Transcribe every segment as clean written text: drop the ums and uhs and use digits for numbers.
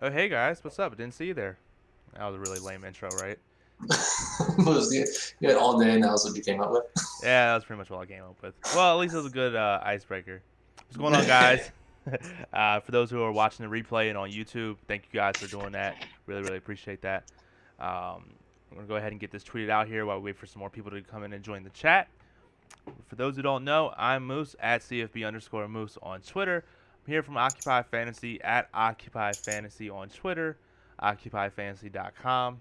Oh, hey guys, what's up? I didn't see you there. That was a really lame intro, right? You had all day, and that was what you came up with. Yeah, that was pretty much what I came up with. Well, at least it was a good icebreaker. What's going on, guys? For those who are watching the replay and on YouTube, thank you guys for doing that. Really, really appreciate that. I'm going to go ahead and get this tweeted out here while we wait for some more people to come in and join the chat. For those who don't know, I'm Moose at CFB underscore Moose on Twitter. I'm here from Occupy Fantasy at Occupy Fantasy on Twitter, OccupyFantasy.com.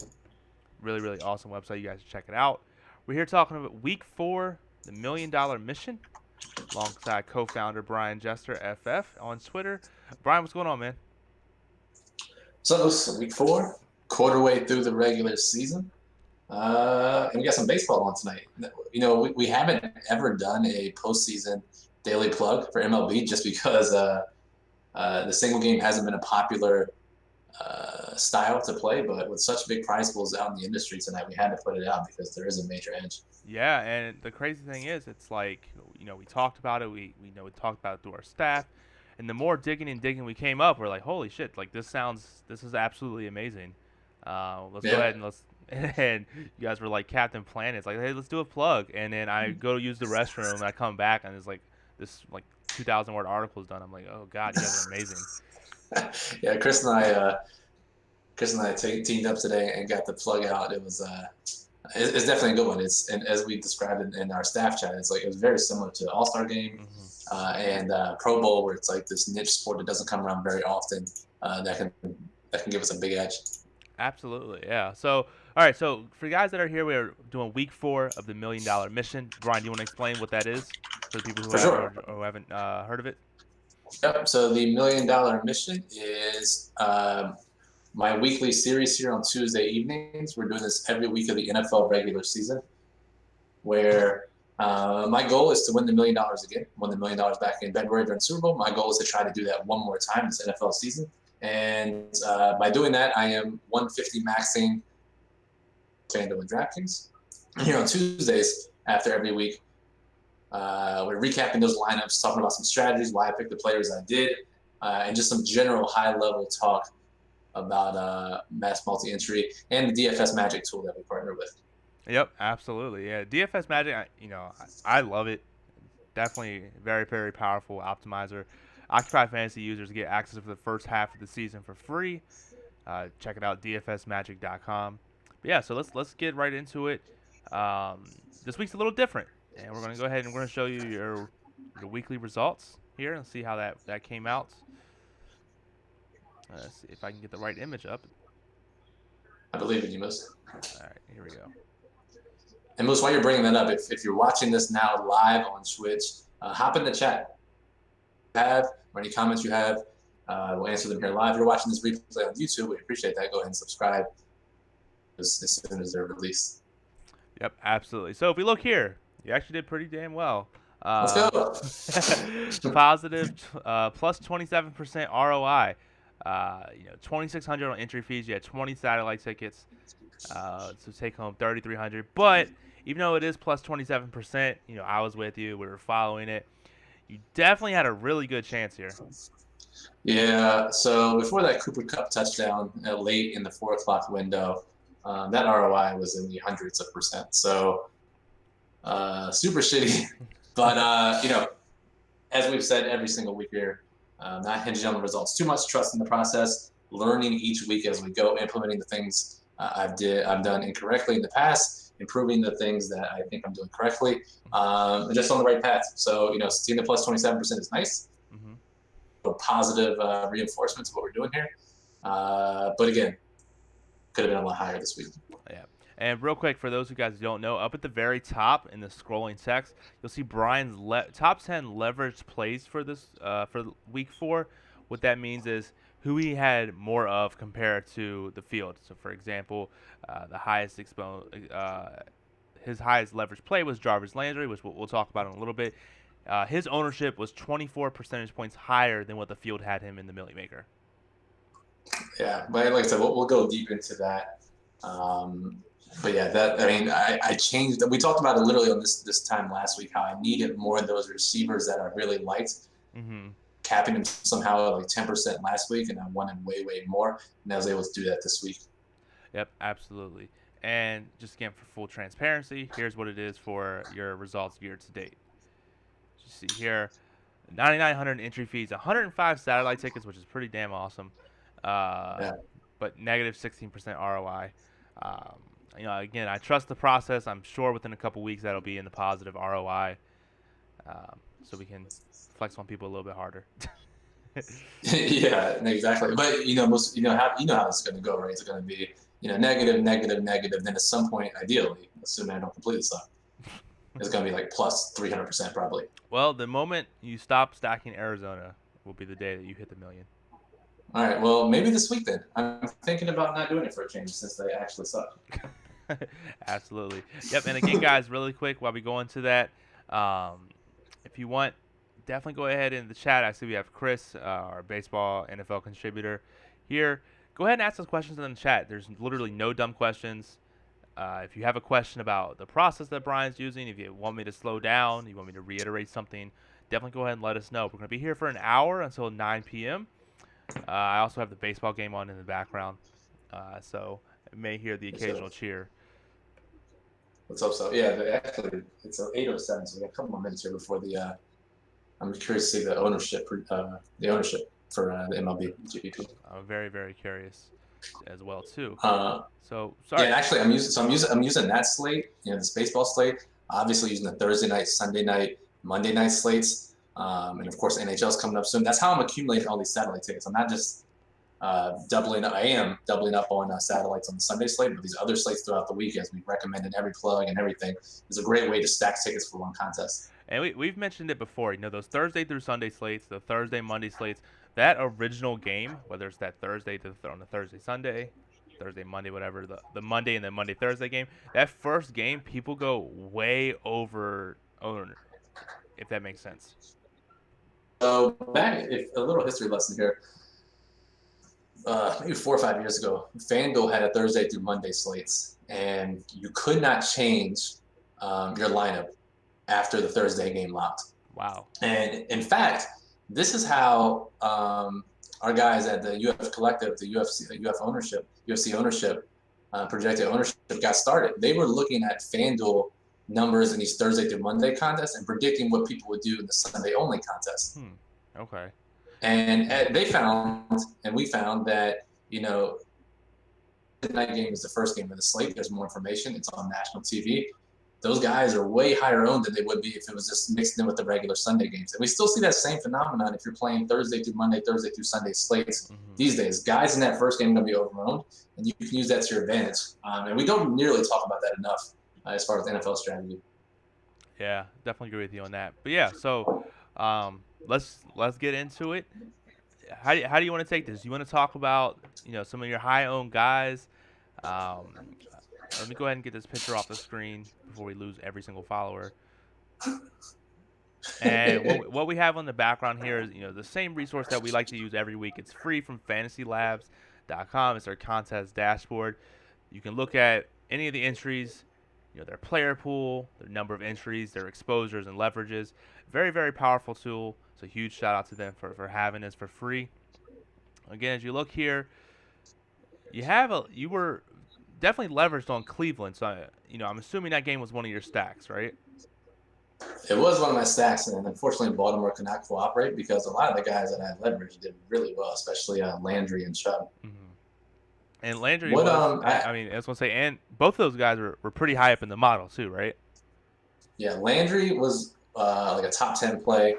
Really, really awesome website. You guys should check it out. We're here talking about week 4, the $1 million mission, alongside co-founder Brian Jester, FF, on Twitter. Brian, what's going on, man? So it's week 4, quarter way through the regular season, and we got some baseball on tonight. We haven't ever done a postseason daily plug for MLB just because the single game hasn't been a popular style to play. But with such big prize pools out in the industry tonight, we had to put it out because there is a major edge. Yeah, and the crazy thing is, it's like we talked about it. We talked about it through our staff, and the more digging and digging we came up, we're like, holy shit! Like this is absolutely amazing. Let's go Yeah. ahead and let's. And you guys were like Captain Planet. It's like, hey, let's do a plug. And then I go to use the restroom, and I come back, and it's like this like 2,000 word article is done. I'm like, oh god, you guys are amazing. Yeah, Chris and I teamed up today and got the plug out. It's definitely a good one. It's and as we described in our staff chat, it's like it was very similar to All Star Game Hmm. and Pro Bowl, where it's like this niche sport that doesn't come around very often. That can give us a big edge. Absolutely, yeah. So, all right. So, for guys that are here, we're doing week 4 of the $1 million mission. Brian, do you want to explain what that is for the people who For have sure. or who haven't heard of it? Yep. So the $1 million mission is my weekly series here on Tuesday evenings. We're doing this every week of the NFL regular season, where my goal is to win the $1 million again. Won the $1 million back in February during Super Bowl. My goal is to try to do that one more time this NFL season. And by doing that, I am 150 maxing FanDuel and DraftKings. And here on Tuesdays, after every week, we're recapping those lineups, talking about some strategies, why I picked the players I did, and just some general high-level talk about mass multi-entry and the DFS Magic tool that we partner with. Yep, absolutely. Yeah, DFS Magic. I love it. Definitely very, very powerful optimizer. Occupy Fantasy users get access for the first half of the season for free. Check it out, dfsmagic.com. But yeah, so let's get right into it. This week's a little different, and we're gonna go ahead and we're gonna show you your weekly results here and see how that came out. Let's see if I can get the right image up. I believe in you, Moose. All right, here we go. And Moose, while you're bringing that up, if you're watching this now live on Twitch, hop in the chat. Have or any comments you have, we'll answer them here live. If you're watching this replay on YouTube, we appreciate that. Go ahead and subscribe as soon as they're released. Yep, absolutely. So if we look here, you actually did pretty damn well. Let's Uh, go. positive plus 27% ROI. 2,600 on entry fees. You had 20 satellite tickets. So take home 3,300. But even though it is plus 27%, I was with you. We were following it. You definitely had a really good chance here. Yeah, so before that Cooper Cup touchdown late in the 4 o'clock window, that ROI was in the hundreds of percent. So super shitty. But, as we've said every single week here, not hinging on the results too much, trust in the process, learning each week as we go, implementing the things I've done incorrectly in the past, improving the things that I think I'm doing correctly, and just on the right path. So, seeing the plus 27% is nice. Hmm. A positive reinforcement to what we're doing here. But again, could have been a lot higher this week. Yeah. And real quick, for those of you guys who don't know, up at the very top in the scrolling text, you'll see Brian's top 10 leveraged plays for this for week 4. What that means is who he had more of compared to the field. So, for example, the highest his highest leverage play was Jarvis Landry, which we'll talk about in a little bit. His ownership was 24 percentage points higher than what the field had him in the Millie Maker. Yeah, but like I said, we'll go deep into that. But yeah, I changed. We talked about it literally on this time last week. How I needed more of those receivers that I really liked. Mm-hmm. capping him somehow at like 10% last week, and I won him way, way more. And I was able to do that this week. Yep, absolutely. And just again for full transparency, here's what it is for your results year to date. You see here, 9,900 entry fees, 105 satellite tickets, which is pretty damn awesome. Uh, Yeah. but negative 16% ROI. Um, again, I trust the process. I'm sure within a couple weeks that'll be in the positive ROI, so we can flex on people a little bit harder. Yeah, exactly. But you know how it's going to go, right? It's going to be negative, negative, negative. Then at some point, ideally, assuming I don't completely suck, it's going to be like plus 300% probably. Well, the moment you stop stacking Arizona will be the day that you hit the million. All right. Well, maybe this week then. I'm thinking about not doing it for a change since they actually suck. Absolutely. Yep. And again, guys, really quick while we go into that, um, if you want, definitely go ahead in the chat. I see we have Chris, our baseball NFL contributor, here. Go ahead and ask us questions in the chat. There's literally no dumb questions. If you have a question about the process that Brian's using, if you want me to slow down, you want me to reiterate something, definitely go ahead and let us know. We're going to be here for an hour until 9 p.m. I also have the baseball game on in the background, so you may hear the occasional cheer. Let's hope so. Yeah, actually, it's 8:07, so we got a couple more minutes here before the. I'm curious to see the ownership for the MLB GPP. I'm very, very curious as well too. So Yeah, sorry. and actually, I'm using that slate. This baseball slate. Obviously, using the Thursday night, Sunday night, Monday night slates, and of course, NHL's coming up soon. That's how I'm accumulating all these satellite tickets. I'm not just doubling up. I am doubling up on satellites on the Sunday slate, but these other slates throughout the week, as we recommended every plug and everything, is a great way to stack tickets for one contest. And we've mentioned it before. Those Thursday through Sunday slates, the Thursday Monday slates, that original game, whether it's that Thursday on the Thursday Sunday, Thursday Monday whatever, the Monday and then Monday Thursday game, that first game people go way over owner, if that makes sense. So back, if a little history lesson here. Maybe 4 or 5 years ago, FanDuel had a Thursday through Monday slates, and you could not change your lineup after the Thursday game locked. Wow. And in fact, this is how our guys at the UF Collective, the UFC ownership, projected ownership got started. They were looking at FanDuel numbers in these Thursday through Monday contests and predicting what people would do in the Sunday only contest. Okay. And they found, and we found that, the night game is the first game of the slate. There's more information. It's on national TV. Those guys are way higher owned than they would be if it was just mixed in with the regular Sunday games. And we still see that same phenomenon if you're playing Thursday through Monday, Thursday through Sunday slates these days. Guys in that first game are going to be over-owned, and you can use that to your advantage. And we don't nearly talk about that enough as far as NFL strategy. Yeah, definitely agree with you on that. But yeah, so let's get into it. How do you want to take this? You want to talk about some of your high owned guys? Let me go ahead and get this picture off the screen before we lose every single follower. And what we have on the background here is the same resource that we like to use every week. It's free from fantasylabs.com. It's our contest dashboard. You can look at any of the entries, their player pool, their number of entries, their exposures and leverages. Very, very powerful tool. So huge shout out to them for having this for free. Again, as you look here, you were definitely leveraged on Cleveland. So I'm assuming that game was one of your stacks, right? It was one of my stacks, and unfortunately Baltimore could not cooperate because a lot of the guys that I had leveraged did really well, especially Landry and Chubb. And Landry I was gonna say, and both of those guys were pretty high up in the model too, right? Yeah, Landry was like a top 10 play,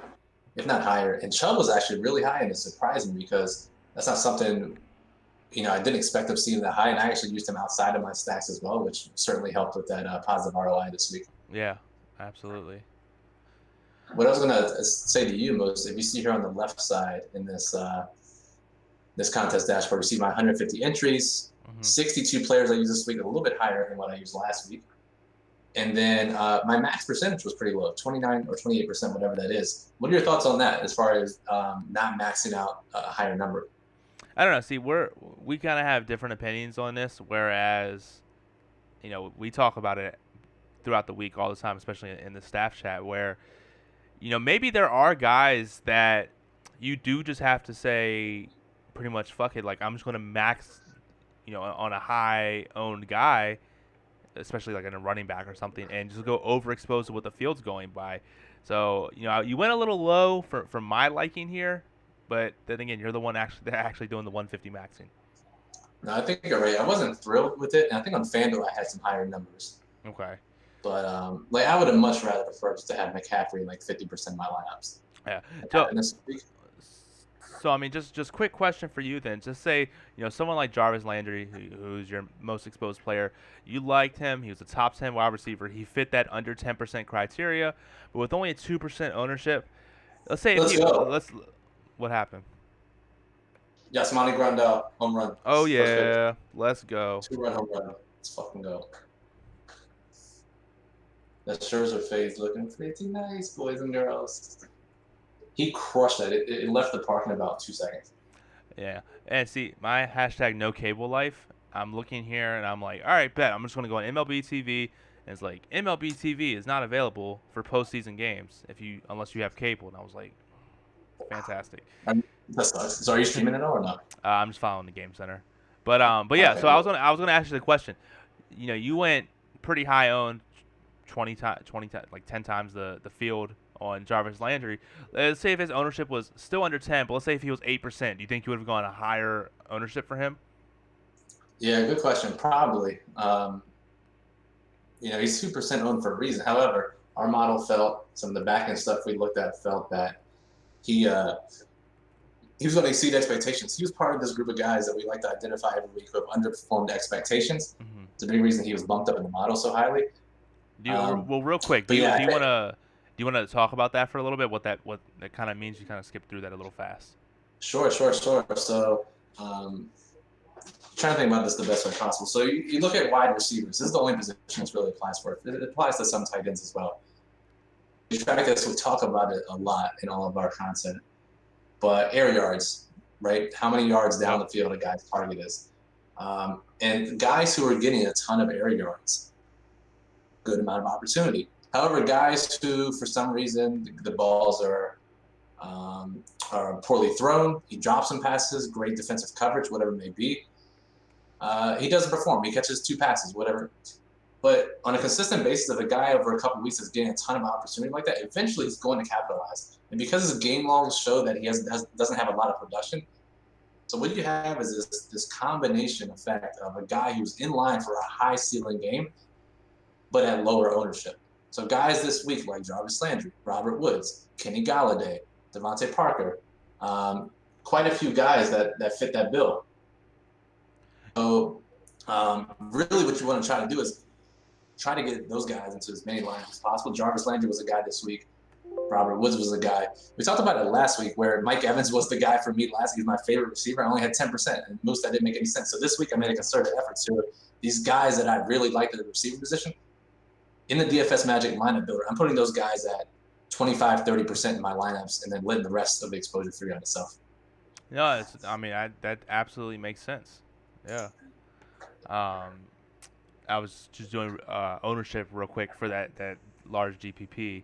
if not higher, and Chubb was actually really high, and it surprised me because that's not something I didn't expect him seeing that high, and I actually used him outside of my stacks as well, which certainly helped with that positive ROI this week. Yeah, absolutely. What I was gonna say to you, Mos, if you see here on the left side in this this contest dashboard, you see my 150 entries, 62 players I used this week, a little bit higher than what I used last week. And then my max percentage was pretty low, 29 or 28%, whatever that is. What are your thoughts on that as far as not maxing out a higher number? I don't know. See, we kind of have different opinions on this, whereas, we talk about it throughout the week all the time, especially in the staff chat, where, maybe there are guys that, you do just have to say pretty much fuck it. Like I'm just going to max, on a high owned guy, especially like in a running back or something, and just go overexposed to what the field's going by. So you went a little low for my liking here, but then again, you're the one actually doing the 150 maxing. No, I think you're right. I wasn't thrilled with it, and I think on FanDuel I had some higher numbers. Okay. But like I would have much rather preferred just to have McCaffrey in like 50% of my lineups. Yeah. Like So having this week. So I mean, just quick question for you then. Just say someone like Jarvis Landry, who's your most exposed player. You liked him. He was a top 10 wide receiver. He fit that under 10% criteria, but with only a 2% ownership. Let's say if Let's he go. what happened? Yasmani Grandal, home run. Oh First pitch. yeah, let's go. 2-run home run. Let's fucking go. That Scherzer fade looking pretty nice, boys and girls. He crushed that. It left the park in about 2 seconds. Yeah, and see my hashtag no cable life. I'm looking here and I'm like, all right, bet I'm just gonna go on MLB TV. And it's like MLB TV is not available for postseason games unless you have cable. And I was like, fantastic. That sucks. So are you streaming it all or not? I'm just following the game center. But yeah, Okay, so I was cool. gonna ask you the question. You went pretty high owned, 20 times, like 10 times the field on Jarvis Landry. Let's say if his ownership was still under 10, but let's say if he was 8%, do you think you would have gone a higher ownership for him? Yeah, good question. Probably. He's 2% owned for a reason. However, our model felt some of the back end stuff we looked at felt that he was going to exceed expectations. He was part of this group of guys that we like to identify every week who have underperformed expectations. Mm-hmm. It's a big reason he was bumped up in the model so highly. Well, real quick, But yeah, do you want to talk about that for a little bit? What that kind of means? You kind of skip through that a little fast. sure. So, trying to think about this the best way possible. So you look at wide receivers. This is the only position this really applies for. It applies to some tight ends as well. We track this. We talk about it a lot in all of our content. But air yards, right? How many yards down the field a guy's target is. And guys who are getting a ton of air yards, good amount of opportunity. However, guys who, for some reason, the balls are poorly thrown, he drops some passes, great defensive coverage, whatever it may be. He doesn't perform. He catches 2 passes, whatever. But on a consistent basis, if a guy over a couple of weeks is getting a ton of opportunity like that, eventually he's going to capitalize. And because his game logs show that he doesn't have a lot of production, so what you have is this combination effect of a guy who's in line for a high ceiling game, but at lower ownership. So guys this week like Jarvis Landry, Robert Woods, Kenny Galladay, Devontae Parker, quite a few guys that fit that bill. So really what you want to try to do is try to get those guys into as many lines as possible. Jarvis Landry was a guy this week. Robert Woods was a guy. We talked about it last week where Mike Evans was the guy for me last week. He was my favorite receiver. I only had 10%. And most that didn't make any sense. So this week I made a concerted effort to these guys that I really liked at the receiver position. In the DFS Magic lineup builder, I'm putting those guys at 25, 30% in my lineups and then letting the rest of the exposure figure out itself. No, that absolutely makes sense. Yeah. I was just doing ownership real quick for that large GPP.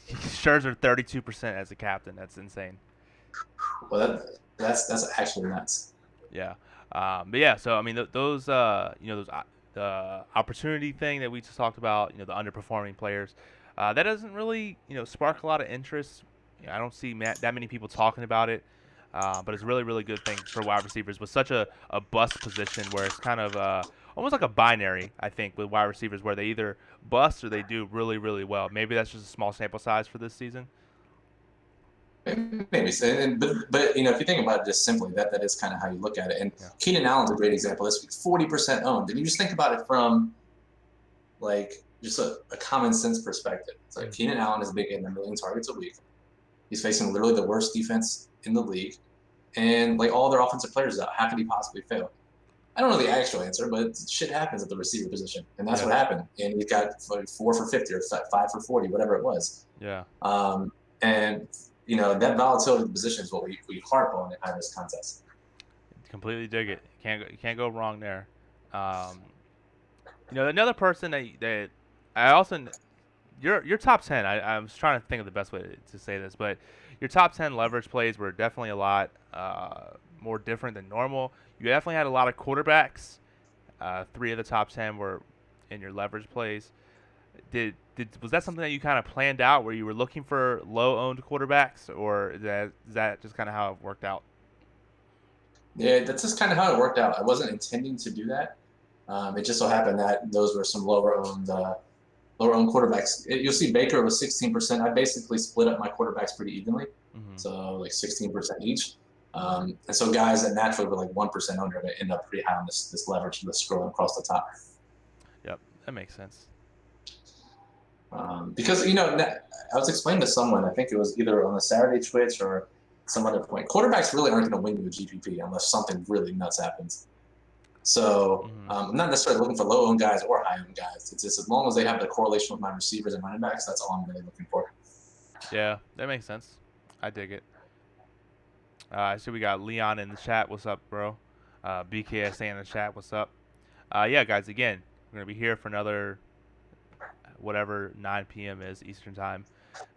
Scherzer 32% as a captain. That's insane. Well, that's actually nuts. Yeah. But yeah, so I mean those the opportunity thing that we just talked about, the underperforming players, that doesn't really spark a lot of interest. I don't see that many people talking about it. But it's a really, really good thing for wide receivers with such a bust position where it's kind of almost like a binary, I think, with wide receivers where they either bust or they do really, really well. Maybe that's just a small sample size for this season. Maybe, but if you think about it just simply, that is kind of how you look at it. And Yeah. Keenan Allen's a great example this week, 40% owned. And you just think about it from like just a common sense perspective. It's like Keenan Allen is big in 1 million targets a week. He's facing literally the worst defense in the league, and like all their offensive players out. How could he possibly fail? I don't know the actual answer, but shit happens at the receiver position, and that's what happened. And he got 4 for 50 or 5 for 40, whatever it was. Yeah. And that volatility of the position is what we harp on in high risk contests. Completely dig it. Can't go wrong there. Another person that I also your top 10. I was trying to think of the best way to say this, but your top 10 leverage plays were definitely a lot more different than normal. You definitely had a lot of quarterbacks. Three of the top 10 were in your leverage plays. Did was that something that you kind of planned out, where you were looking for low owned quarterbacks, or is that just kind of how it worked out? Yeah, that's just kind of how it worked out. I wasn't intending to do that. It just so happened that those were some lower owned quarterbacks. You'll see Baker was 16%. I basically split up my quarterbacks pretty evenly, Hmm. so like 16% each. And so guys that naturally were like 1% under, they end up pretty high on this leverage, this scrolling across the top. Yep, that makes sense. Because I was explaining to someone, I think it was either on the Saturday Twitch or some other point, quarterbacks really aren't going to win you a GPP unless something really nuts happens. So Hmm. I'm not necessarily looking for low owned guys or high owned guys. It's just as long as they have the correlation with my receivers and running backs, that's all I'm really looking for. Yeah, that makes sense. I dig it. I see we got Leon in the chat. What's up, bro? BKSA in the chat. What's up? Yeah, guys. Again, we're gonna be here for another whatever 9 p.m. is Eastern time.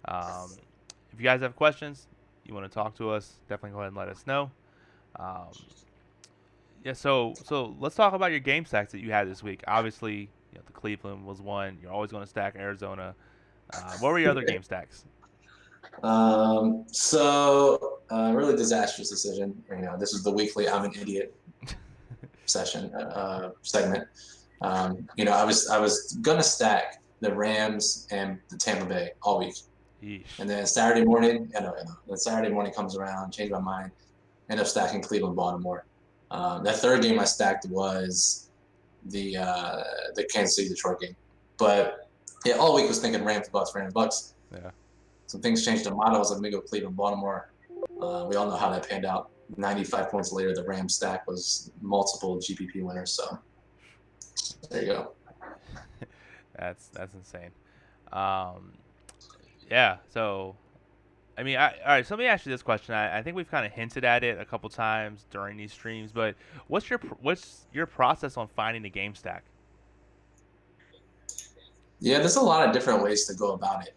Um, if you guys have questions, you want to talk to us, definitely go ahead and let us know. Um, yeah, so let's talk about your game stacks that you had this week. Obviously, the Cleveland was one. You're always going to stack Arizona. What were your other game stacks? Really disastrous decision. This is the weekly "I'm an idiot" segment. I was gonna stack the Rams and the Tampa Bay all week, Yeesh. and then Saturday morning, then Saturday morning comes around, change my mind, end up stacking Cleveland, Baltimore. That third game I stacked was the Kansas City Detroit game, but yeah, all week was thinking Rams Bucks, Rams Bucks. Yeah. Some things changed the model. I was like, let me go Cleveland, Baltimore. We all know how that panned out. 95 points later, the Rams stack was multiple GPP winners. So there you go. That's insane. Um, yeah. So I mean, all right. So let me ask you this question. I think we've kind of hinted at it a couple times during these streams, but what's your process on finding the game stack? Yeah, there's a lot of different ways to go about it.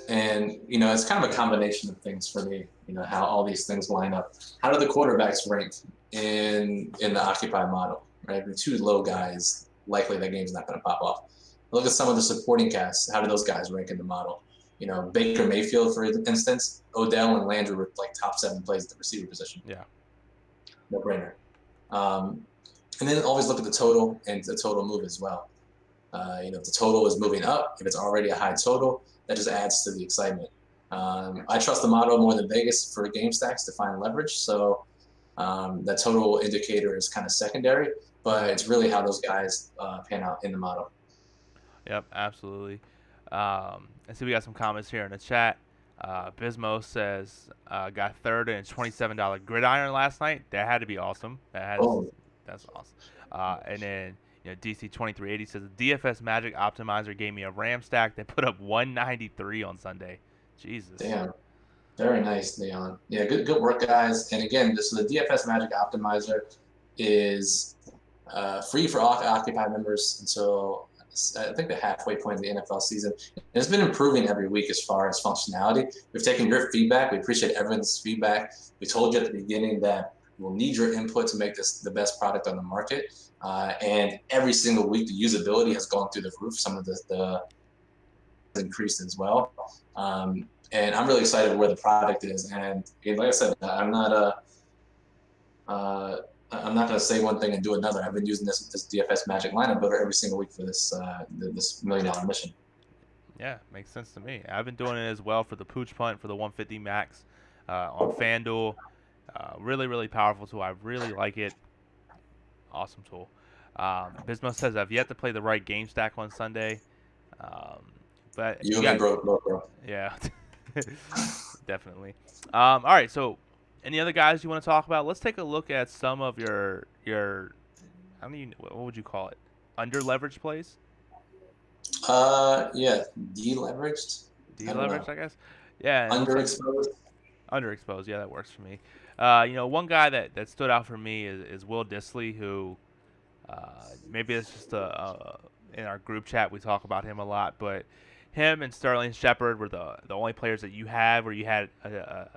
And it's kind of a combination of things for me. How all these things line up. How do the quarterbacks rank in the Occupy model? Right, the two low guys, likely that game's not going to pop off. Look at some of the supporting casts. How do those guys rank in the model? Baker Mayfield, for instance, Odell and Landry were like top 7 plays at the receiver position. Yeah. No brainer. Um, and then always look at the total and the total move as well. If the total is moving up, if it's already a high total, that just adds to the excitement. I trust the model more than Vegas for game stacks to find leverage. So that total indicator is kind of secondary, but it's really how those guys pan out in the model. Yep. Absolutely. I see we got some comments here in the chat. Bismo says got third in a $27 gridiron last night. That had to be awesome. Oh, That's awesome. And then DC 2380 says the DFS Magic Optimizer gave me a RAM stack that put up 193 on Sunday. Jesus. damn. Very nice, Leon. Yeah, good work, guys. And again, so the DFS Magic Optimizer is free for Occupy members until I think the halfway point of the NFL season. And it's been improving every week as far as functionality. We've taken your feedback. We appreciate everyone's feedback. We told you at the beginning that we'll need your input to make this the best product on the market. And every single week, the usability has gone through the roof. Some of the increased as well. And I'm really excited where the product is. And like I said, I'm not going to say one thing and do another. I've been using this DFS Magic lineup builder every single week for this $1 million mission. Yeah, makes sense to me. I've been doing it as well for the pooch punt for the 150 max on FanDuel. Really, really powerful tool. I really like it. Awesome tool. Bismo says I've yet to play the right game stack on Sunday. Um, but You you and me, got, bro. yeah, definitely. All right, so any other guys you want to talk about? Let's take a look at some of your I don't even what would you call it? Under leveraged plays? Yeah, deleveraged. I don't Deleveraged, know. I guess. Yeah, and it looks like Underexposed. underexposed. Yeah, that works for me. One guy that stood out for me is Will Disley, who maybe it's just in our group chat we talk about him a lot, but him and Sterling Shepard were the only players that you had where you had a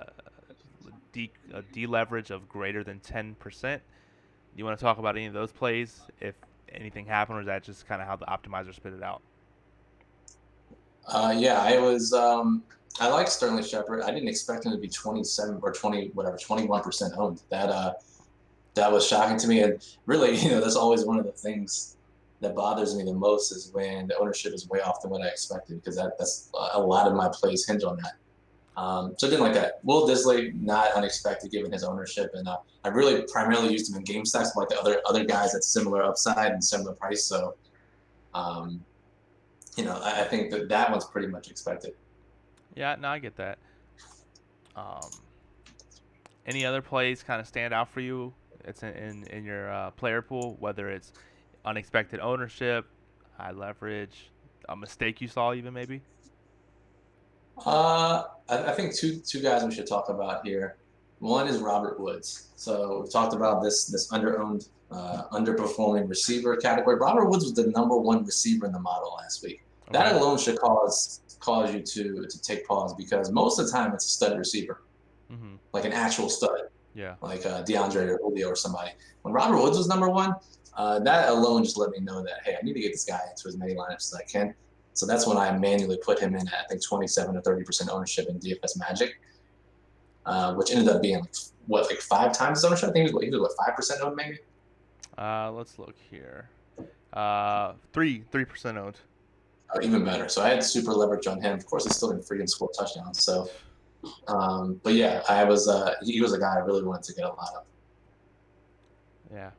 deleverage of greater than 10%. You want to talk about any of those plays if anything happened, or is that just kind of how the optimizer spit it out? Yeah, I was. I like Sterling Shepard. I didn't expect him to be 27 or 20, whatever, 21% owned. That was shocking to me. And really, that's always one of the things that bothers me the most is when the ownership is way off than what I expected, because that's a lot of my plays hinge on that. So I didn't like that. Will Disley, not unexpected given his ownership, and I really primarily used him in game stacks, like the other guys at similar upside and similar price. So, um, I think that one's pretty much expected. Yeah, no, I get that. Um, any other plays kind of stand out for you? It's in your player pool, whether it's unexpected ownership, high leverage, a mistake you saw, even maybe. I think two guys we should talk about here. One is Robert Woods. So we've talked about this underowned, underperforming receiver category. Robert Woods was the #1 receiver in the model last week. Okay. That alone should cause you to take pause, because most of the time it's a stud receiver, Mm-hmm. like an actual stud, Yeah. like DeAndre or Julio or somebody. When Robert Woods was #1, that alone just let me know that, hey, I need to get this guy into as many lineups as I can. So that's when I manually put him in at, I think, 27 or 30% ownership in DFS Magic, which ended up being like 5 times his ownership. I think he was what, 5% owned maybe. Let's look here. 3% owned. Even better. So I had super leverage on him. Of course, he still didn't freaking score touchdowns. So, but yeah, he was a guy I really wanted to get a lot of. Yeah.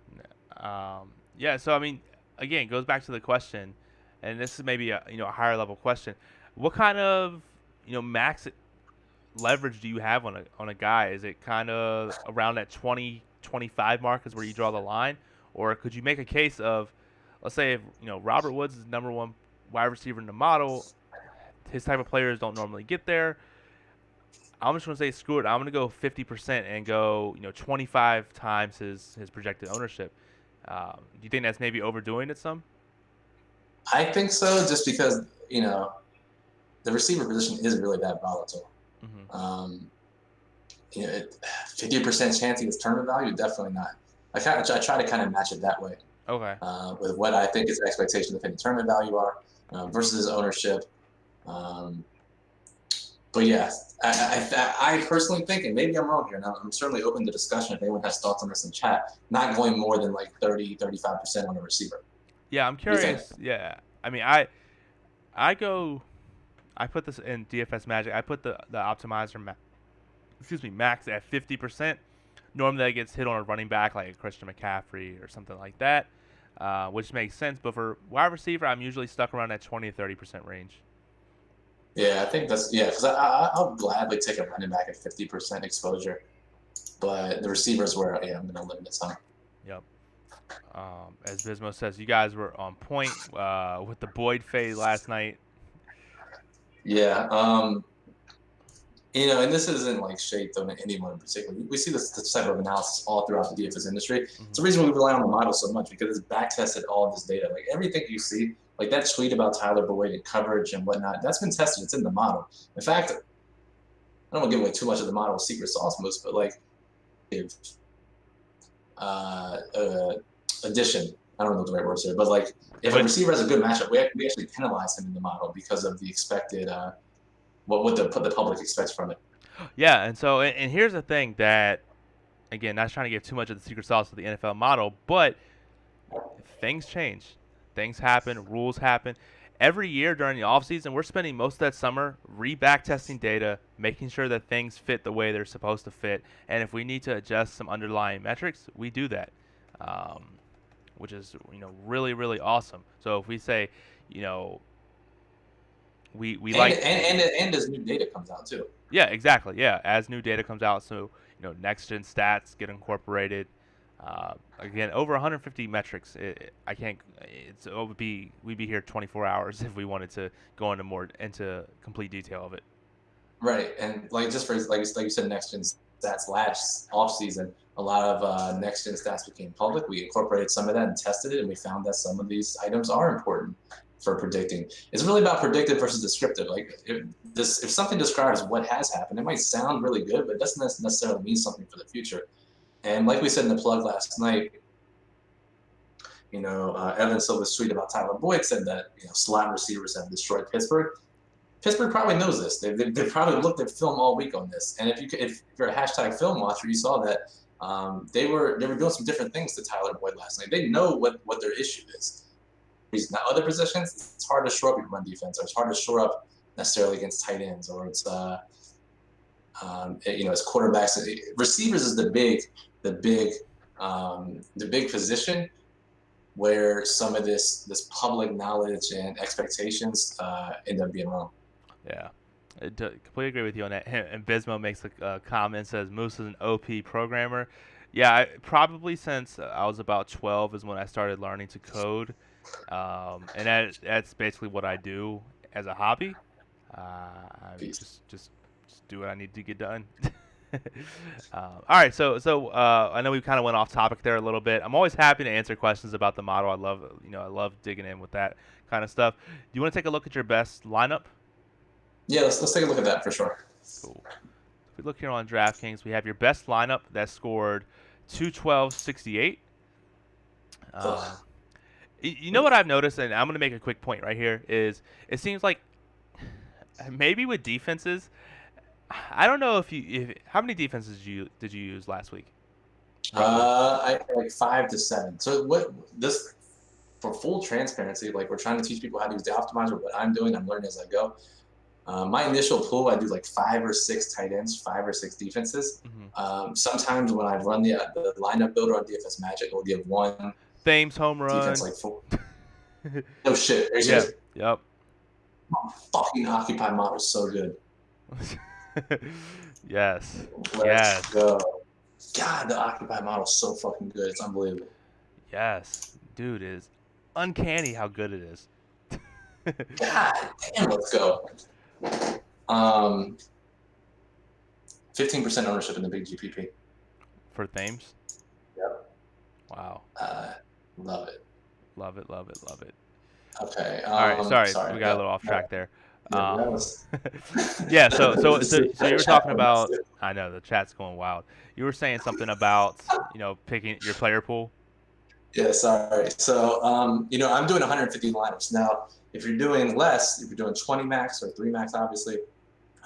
Yeah. So I mean, again, it goes back to the question, and this is maybe a higher level question. What kind of max leverage do you have on a guy? Is it kind of around that 20-25 mark is where you draw the line, or could you make a case of, let's say if Robert Woods is #1 wide receiver in the model, his type of players don't normally get there. I'm just gonna say screw it. I'm gonna go 50% and go 25 times his projected ownership. Do you think that's maybe overdoing it some? I think so, just because the receiver position is really that volatile. Mm-hmm. Um, 50% chance he gets tournament value, definitely not. I try to kind of match it that way, Okay. with what I think his expectations of hitting tournament value are, versus his ownership. Um, but yeah, I personally think, and maybe I'm wrong here, now I'm certainly open to discussion if anyone has thoughts on this in chat, not going more than like 30-35% on a receiver. Yeah, I'm What do you think? curious. Yeah, I mean, I go. I put this in DFS Magic. I put the optimizer max at 50%. Normally that gets hit on a running back like a Christian McCaffrey or something like that, which makes sense. But for wide receiver, I'm usually stuck around that 20 to 30% range. Yeah, I think because I'll gladly take a running back at 50% exposure, but the receivers where I'm going to limit it some. Yep. As Bismo says, you guys were on point with the Boyd fade last night. Yeah, and this isn't like shade thrown at anyone in particular. We see this type of analysis all throughout the DFS industry. Mm-hmm. It's the reason we rely on the model so much, because it's back tested all of this data. Like everything you see, like that tweet about Tyler Boyd and coverage and whatnot, that's been tested. It's in the model. In fact, I don't want to give away too much of the model secret sauce moves, but like if addition, I don't know what the right words here, but like if a receiver has a good matchup, we actually penalize him in the model because of the expected what the public expects from it. Yeah, and so and here's the thing that, again, not trying to give too much of the secret sauce of the NFL model, but things change, things happen, rules happen. Every year during the offseason, we're spending most of that summer back testing data, making sure that things fit the way they're supposed to fit, and if we need to adjust some underlying metrics, we do that, which is really really awesome. So if we say, we like and as new data comes out too. Yeah, exactly. Yeah, as new data comes out, so next gen stats get incorporated. Again, over 150 metrics. I can't. We'd be here 24 hours if we wanted to go into complete detail of it. Right, and like just for like you said, next gen stats. stats last offseason, a lot of next-gen stats became public. We incorporated some of that and tested it, and we found that some of these items are important for predicting. It's really about predictive versus descriptive. Like if something describes what has happened, it might sound really good, but it doesn't necessarily mean something for the future. And like we said in the plug last night, Evan Silva's tweet about Tyler Boyd said that slot receivers have destroyed Pittsburgh. Pittsburgh probably knows this. They've probably looked at film all week on this. And if you're a hashtag film watcher, you saw that they were doing some different things to Tyler Boyd last night. They know what their issue is. Now, other positions, it's hard to shore up your run defense, or it's hard to shore up necessarily against tight ends, or it's as quarterbacks. Receivers is the big position where some of this public knowledge and expectations end up being wrong. Yeah, I completely agree with you on that. And Bismo makes a comment, says Moose is an OP programmer. Yeah, probably since I was about 12 is when I started learning to code. And that's basically what I do as a hobby. I just do what I need to get done. All right, so I know we kind of went off topic there a little bit. I'm always happy to answer questions about the model. I love digging in with that kind of stuff. Do you want to take a look at your best lineup? Yeah, let's take a look at that for sure. Cool. If we look here on DraftKings, we have your best lineup that scored 212.68. You know what I've noticed, and I'm going to make a quick point right here, is it seems like maybe with defenses, I don't know how many defenses did you use last week? I like 5 to 7. So for full transparency, like we're trying to teach people how to use the optimizer. What I'm doing, I'm learning as I go. My initial pool, I do like 5 or 6 tight ends, 5 or 6 defenses. Mm-hmm. Sometimes when I run the lineup builder on DFS Magic, it'll give one Thames home run. Defense like 4. No shit. Yep. Fucking Occupy model is so good. Yes. Let's go. God, the Occupy model is so fucking good. It's unbelievable. Yes. Dude, it is uncanny how good it is. God damn, let's go. 15% ownership in the big GPP. For Thames? Yep. Wow. Love it. Love it. Okay. All right. Sorry. We got a little off track there. Yeah, so you were talking about. I know the chat's going wild. You were saying something about picking your player pool. Yeah, sorry. So I'm doing 150 lineups now. If you're doing less, if you're doing 20 max or 3 max, obviously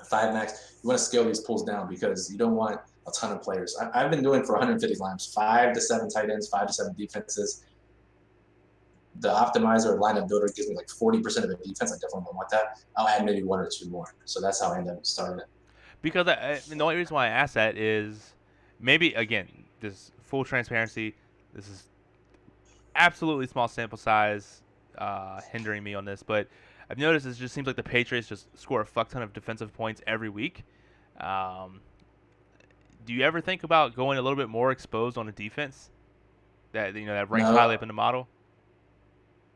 5 max, you want to scale these pools down because you don't want a ton of players. I've been doing for 150 lineups, 5 to 7 tight ends, 5 to 7 defenses. The optimizer or lineup builder gives me like 40% of the defense. I definitely don't want that. I'll add maybe 1 or 2 more. So that's how I end up starting it. Because the only reason why I asked that is maybe, again, this full transparency, this is absolutely small sample size hindering me on this, but I've noticed it just seems like the Patriots just score a fuck ton of defensive points every week. Do you ever think about going a little bit more exposed on a defense that ranks highly up in the model?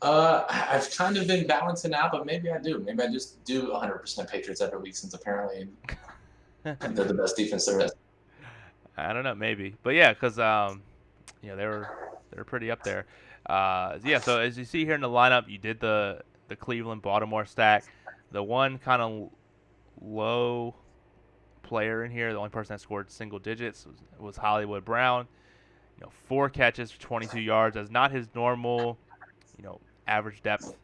I've kind of been balancing out, but maybe I do. Maybe I just do 100% Patriots every week since apparently they're the best defense there is. I don't know, maybe, but yeah, because they're pretty up there. So as you see here in the lineup, you did the Cleveland Baltimore stack. The one kind of low player in here, the only person that scored single digits was Hollywood Brown. 4 catches for 22 yards. That's not his normal, average depth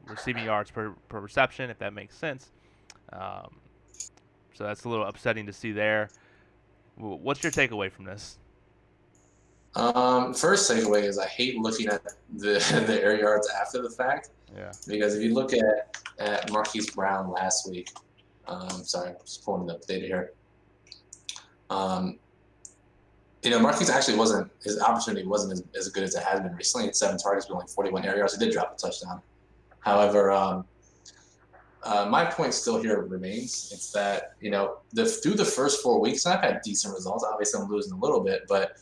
receiving yards per reception, if that makes sense. So that's a little upsetting to see there. What's your takeaway from this? First takeaway is I hate looking at the air yards after the fact. Yeah. Because if you look at Marquise Brown last week, sorry, I'm just pulling the data here. Marquise actually his opportunity wasn't as good as it has been recently. It's 7 targets, but only 41 air yards. He did drop a touchdown. However, my point still here remains. It's that, through the first 4 weeks, I've had decent results. Obviously, I'm losing a little bit, but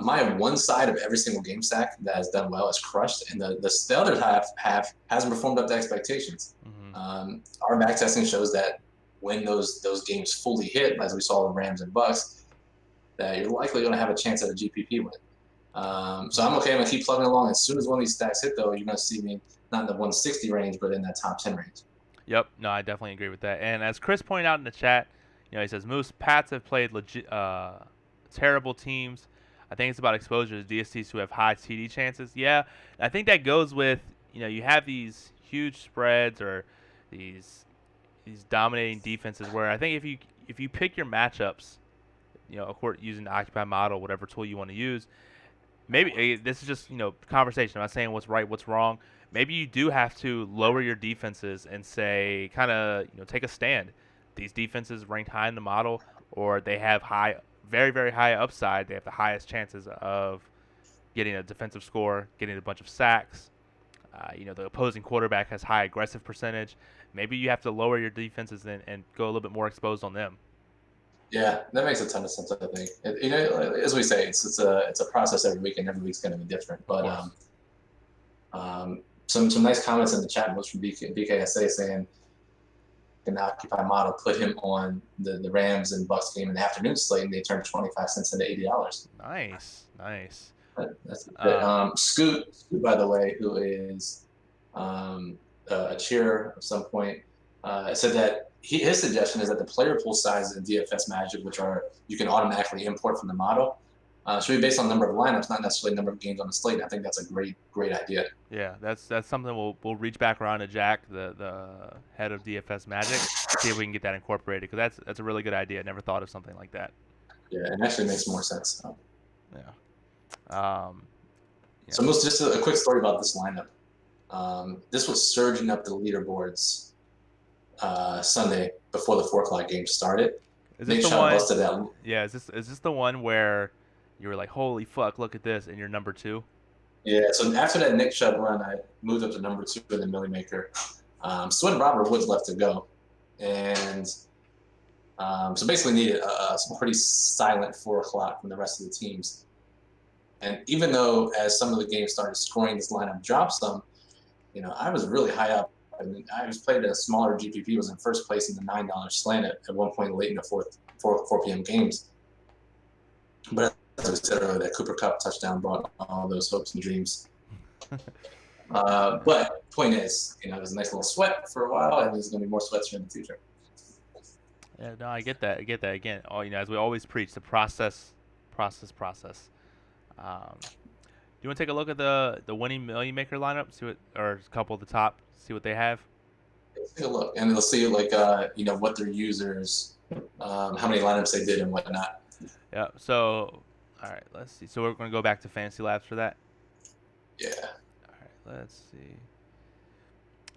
my one side of every single game stack that has done well is crushed, and the other half hasn't performed up to expectations. Mm-hmm. Our back testing shows that when those games fully hit, as we saw in Rams and Bucks, that you're likely going to have a chance at a GPP win. So I'm okay. I'm going to keep plugging along. As soon as one of these stacks hit, though, you're going to see me not in the 160 range, but in that top 10 range. Yep. No, I definitely agree with that. And as Chris pointed out in the chat, he says Moose Pats have played terrible teams. I think it's about exposure to DSTs who have high TD chances. Yeah, I think that goes with you have these huge spreads or these dominating defenses where I think if you pick your matchups, using the Occupy model, whatever tool you want to use, maybe this is just conversation. I'm not saying what's right, what's wrong. Maybe you do have to lower your defenses and say kind of take a stand. These defenses ranked high in the model, or they have very very high upside. They have the highest chances of getting a defensive score, getting a bunch of sacks. The opposing quarterback has high aggressive percentage. Maybe you have to lower your defenses and go a little bit more exposed on them. Yeah, that makes a ton of sense. I think as we say, it's a process every week, and every week's going to be different. But some nice comments in the chat was from BKSA saying an Occupy model put him on the Rams and Bucks game in the afternoon slate, and they turned 25 cents into $80. Nice. That's good. Scoot, by the way, who is a cheerer of some point, said that his suggestion is that the player pool sizes in DFS Magic, which you can automatically import from the model, should be based on number of lineups, not necessarily number of games on the slate. And I think that's a great idea. Yeah, that's something we'll reach back around to Jack, the head of DFS Magic, see if we can get that incorporated, because that's a really good idea. I never thought of something like that. Yeah, it actually makes more sense. Yeah. So just a quick story about this lineup. This was surging up the leaderboards Sunday before the 4 o'clock game started. Nick Chubb busted that. Yeah, is this the one where you were like, holy fuck, look at this, and you're number 2? Yeah, so after that Nick Chubb run, I moved up to number 2 in the Millie Maker. Still Robert Woods left to go. And so basically needed some pretty silent 4 o'clock from the rest of the teams. And even though as some of the games started scoring, this lineup dropped some, I was really high up. I mean, I was played at a smaller GPP, was in first place in the $9 slant at one point late in the 4 p.m. games. But as I said earlier, that Cooper Kupp touchdown brought all those hopes and dreams. But point is, it was a nice little sweat for a while, and there's going to be more sweats here in the future. Yeah, no, I get that. Again, as we always preach, the process. Do you want to take a look at the winning Million Maker lineup? See what, or a couple at the top, see what they have. Let's take a look, and they'll see what their users, how many lineups they did and whatnot. Yeah. So, all right, let's see. So we're going to go back to Fantasy Labs for that. Yeah. All right, let's see.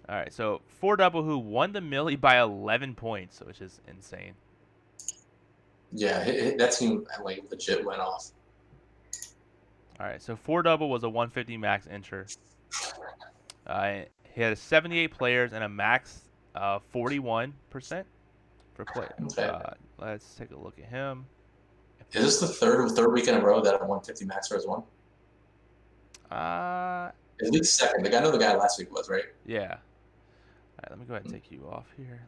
All right, so 4-double who won the Millie by 11 points, which is insane. Yeah, that team legit went off. All right, so 4-double was a 150 max enter. He had 78 players and a max 41% for play. Okay. Let's take a look at him. Is this the third week in a row that a 150 maxer has won? At least second. I know the guy last week was, right? Yeah. All right, let me go ahead and take you off here.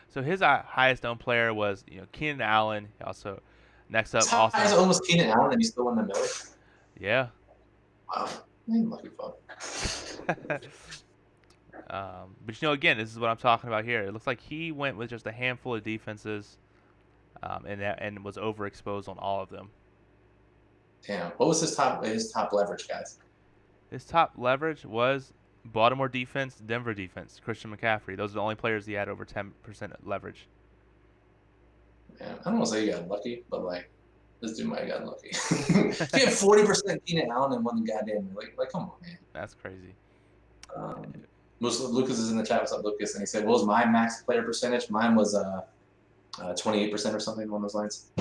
So his highest owned player was Keenan Allen. Also, next up, also highest owned was Keenan Allen, and he still won the Millie. Yeah. Wow. Man, lucky fuck. But again, this is what I'm talking about here. It looks like he went with just a handful of defenses, and was overexposed on all of them. Damn. What was his top leverage, guys? His top leverage was Baltimore defense, Denver defense, Christian McCaffrey. Those are the only players he had over 10% leverage. Man, I don't want to say he got lucky, but this dude might have gotten lucky. He had 40% Keenan Allen and won the goddamn like come on, man. That's crazy. Lucas is in the chat. What's up, Lucas? And he said, "What was my max player percentage? Mine was 28% or something along those lines."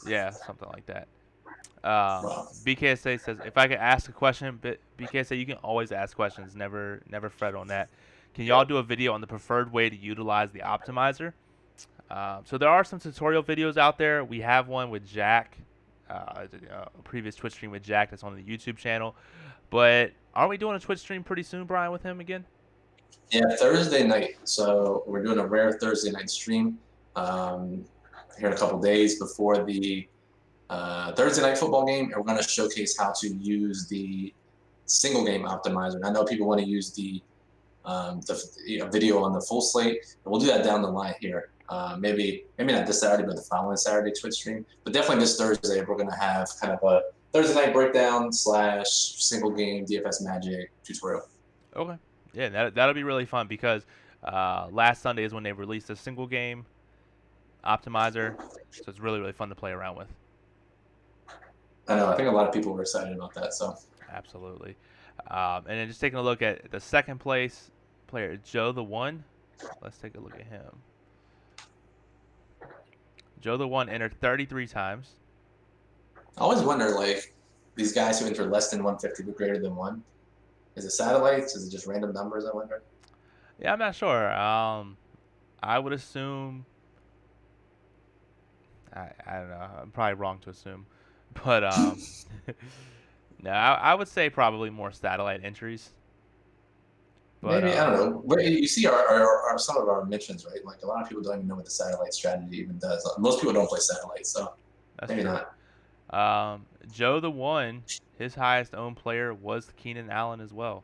Yeah, something like that. Wow. BKSA says, if I could ask a question, but BKSA, you can always ask questions. Never fret on that. Can y'all do a video on the preferred way to utilize the optimizer? So there are some tutorial videos out there. We have one with Jack, a previous Twitch stream with Jack that's on the YouTube channel. But aren't we doing a Twitch stream pretty soon, Brian, with him again? Yeah, Thursday night. So we're doing a rare Thursday night stream here in a couple days before the Thursday night football game, and we're going to showcase how to use the single game optimizer. And I know people want to use the video on the full slate, and we'll do that down the line here. Maybe not this Saturday, but the following Saturday Twitch stream. But definitely this Thursday, we're going to have kind of a Thursday night breakdown / single game DFS magic tutorial. Okay. Yeah, that'll be really fun because last Sunday is when they released a single game optimizer, so it's really really fun to play around with. I know. I think a lot of people were excited about that. So Absolutely. And then just taking a look at the second place player, Joe the One. Let's take a look at him. Joe the One entered 33 times. I always wonder, like, these guys who enter less than 150 but greater than 1. Is it satellites? Is it just random numbers, I wonder? Yeah, I'm not sure. I would assume. I don't know. I'm probably wrong to assume, but no, I would say probably more satellite entries. But Maybe, I don't know. But you see our some of our mentions, right? Like, a lot of people don't even know what the satellite strategy even does. Most people don't play satellites, so that's maybe true. not. Joe the One, his highest owned player was Keenan Allen as well.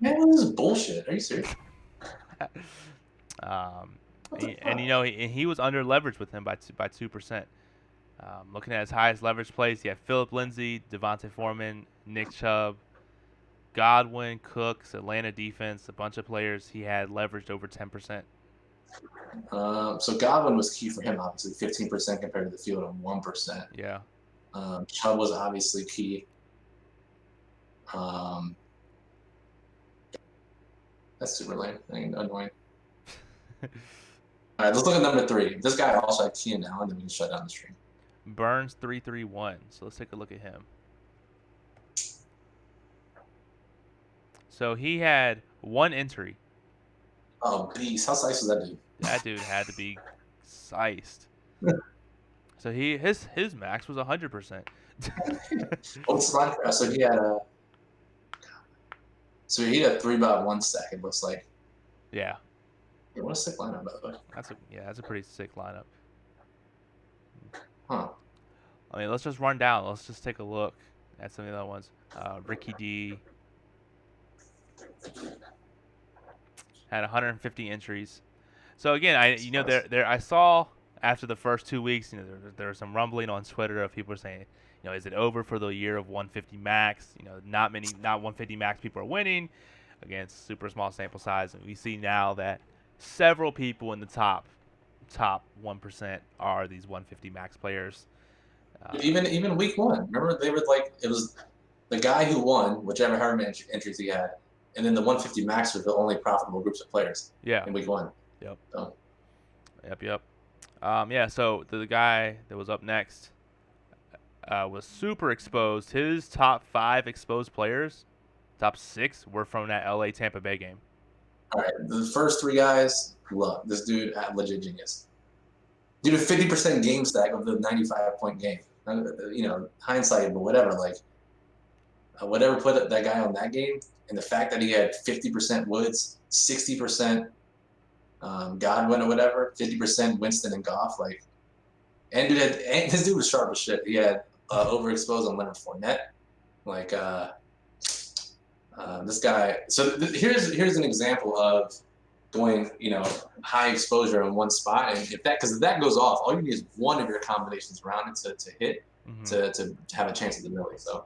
Man, this is bullshit. Are you serious? And you know he was under leveraged with him by 2%. Looking at his highest leverage plays, he had Philip Lindsay, Devontae Foreman, Nick Chubb, Godwin, Cooks, Atlanta defense, a bunch of players he had leveraged over 10%. So Godwin was key for him, obviously, 15% compared to the field of 1%. Yeah. Chubb was obviously key. That's super lame. Annoying. All right, let's look at number 3. If this guy also had Keenan Allen, then we can shut down the stream. Burns 331. So let's take a look at him. So he had one entry. Oh, beast. How size was that dude? That dude had to be sized. So his max was 100%. What's the line? So he had a 3-by-1 stack. It looks like. Yeah. Yeah, what a sick lineup, by the way. That's a pretty sick lineup. Huh. I mean, let's just run down. Let's just take a look at some of the other ones. Ricky D had 150 entries. So again, I saw after the first 2 weeks, there was some rumbling on Twitter of people saying, is it over for the year of 150 max? Not 150 max people are winning against super small sample size, and we see now that several people in the top 1% are these 150 max players. Even week 1, remember they were like, it was the guy who won whichever however many entries he had, and then the 150 max were the only profitable groups of players. Yeah. In week 1. Yep. So. Yep. Yeah. So the guy that was up next was super exposed. His top 5 exposed players, top 6 were from that LA Tampa Bay game. All right, the first 3 guys, look, this dude had legit genius. Dude, a 50% game stack of the 95-point game. Hindsight, but whatever. Like, whatever put that guy on that game, and the fact that he had 50% Woods, 60% Godwin or whatever, 50% Winston and Goff, like, and this dude was sharp as shit. He had overexposed on Leonard Fournette, like this guy. So here's an example of going, high exposure in one spot, and if that goes off, all you need is one of your combinations around it to hit, to have a chance at the millie. So.